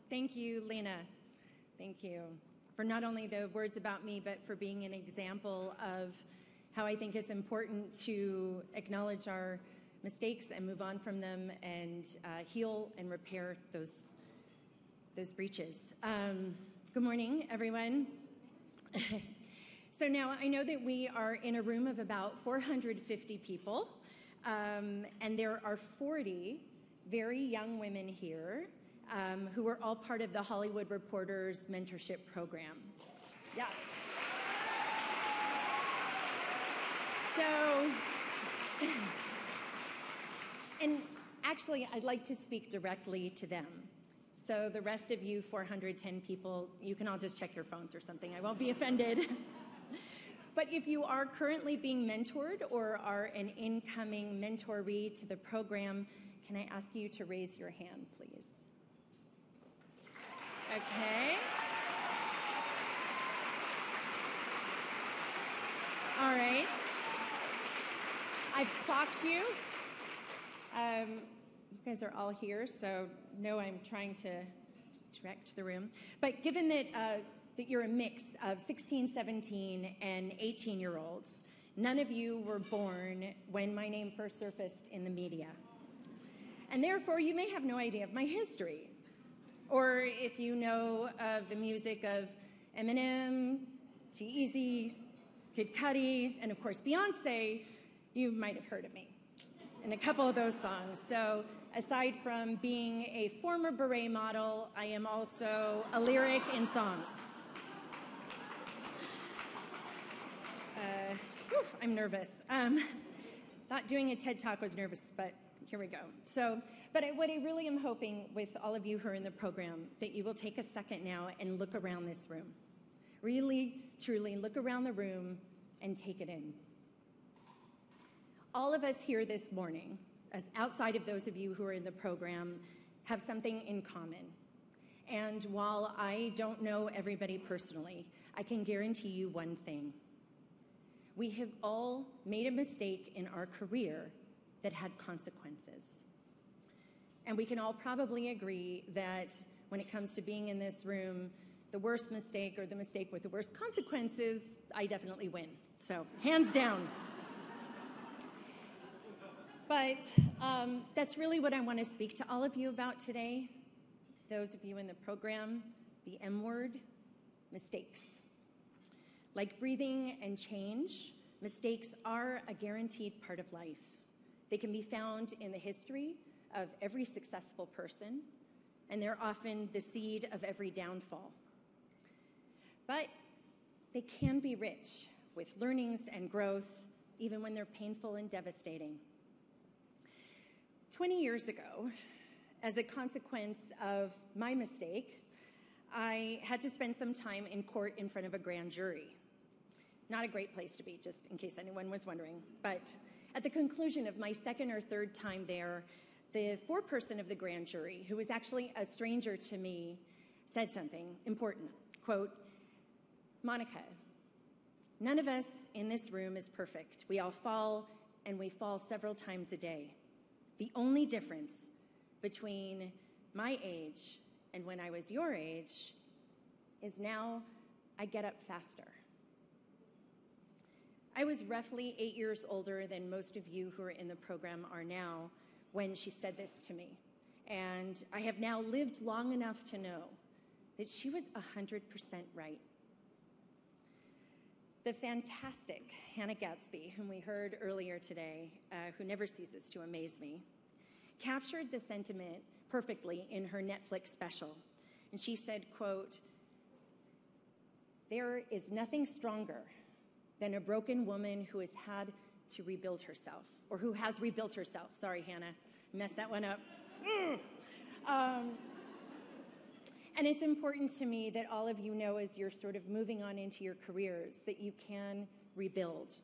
Thank you, Lena. Thank you for not only the words about me, but for being an example of how I think it's important to acknowledge our mistakes and move on from them and heal and repair those breaches. Good morning, everyone. So now I know that we are in a room of about 450 people, and there are 40 very young women here who are all part of the Hollywood Reporters Mentorship program. Yes. So, and actually, I'd like to speak directly to them. So the rest of you 410 people, you can all just check your phones or something. I won't be offended. But if you are currently being mentored or are an incoming mentoree to the program, can I ask you to raise your hand, please? Okay. All right. I've clocked you. You guys are all here, so no, I'm trying to direct the room. But given that that you're a mix of 16, 17, and 18-year-olds, none of you were born when my name first surfaced in the media. And therefore, you may have no idea of my history. Or if you know of the music of Eminem, G-Eazy, Kid Cudi, and of course Beyonce, you might have heard of me in a couple of those songs. So aside from being a former beret model, I am also a lyric in songs. I'm nervous. Thought doing a TED Talk was nervous, but here we go. So, but what I really am hoping with all of you who are in the program, that you will take a second now and look around this room. Really, truly look around the room and take it in. All of us here this morning, as outside of those of you who are in the program, have something in common. And while I don't know everybody personally, I can guarantee you one thing. We have all made a mistake in our career that had consequences. And we can all probably agree that when it comes to being in this room, the worst mistake or the mistake with the worst consequences, I definitely win. So, hands down. But that's really what I want to speak to all of you about today. Those of you in the program, the M word, mistakes. Like breathing and change, mistakes are a guaranteed part of life. They can be found in the history of every successful person, and they're often the seed of every downfall. But they can be rich with learnings and growth, even when they're painful and devastating. 20 years ago, as a consequence of my mistake, I had to spend some time in court in front of a grand jury. Not a great place to be, just in case anyone was wondering. But at the conclusion of my second or third time there, the foreperson of the grand jury, who was actually a stranger to me, said something important. Quote, "Monica, none of us in this room is perfect. We all fall, and we fall several times a day. The only difference between my age and when I was your age is now I get up faster." I was roughly 8 years older than most of you who are in the program are now when she said this to me. And I have now lived long enough to know that she was 100% right. The fantastic Hannah Gadsby, whom we heard earlier today, who never ceases to amaze me, captured the sentiment perfectly in her Netflix special. And she said, quote, "There is nothing stronger than a broken woman who has had to rebuild herself," or who has rebuilt herself. Sorry, Hannah, messed that one up. And it's important to me that all of you know, as you're sort of moving on into your careers, that you can rebuild.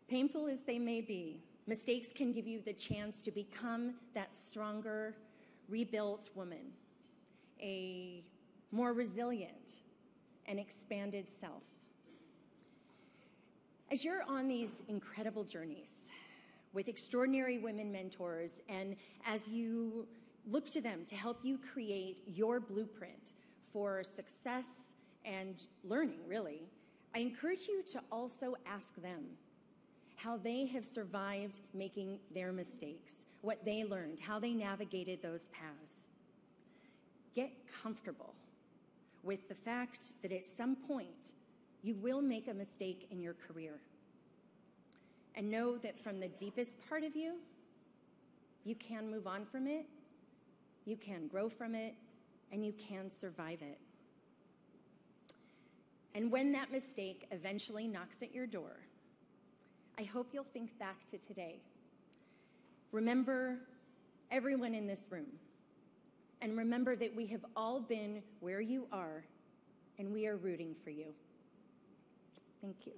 Painful as they may be, mistakes can give you the chance to become that stronger, rebuilt woman, a more resilient and expanded self. As you're on these incredible journeys with extraordinary women mentors, and as you look to them to help you create your blueprint for success and learning, really, I encourage you to also ask them how they have survived making their mistakes, what they learned, how they navigated those paths. Get comfortable with the fact that at some point you will make a mistake in your career. And know that from the deepest part of you, you can move on from it, you can grow from it, and you can survive it. And when that mistake eventually knocks at your door, I hope you'll think back to today. Remember everyone in this room, and remember that we have all been where you are, and we are rooting for you. Thank you.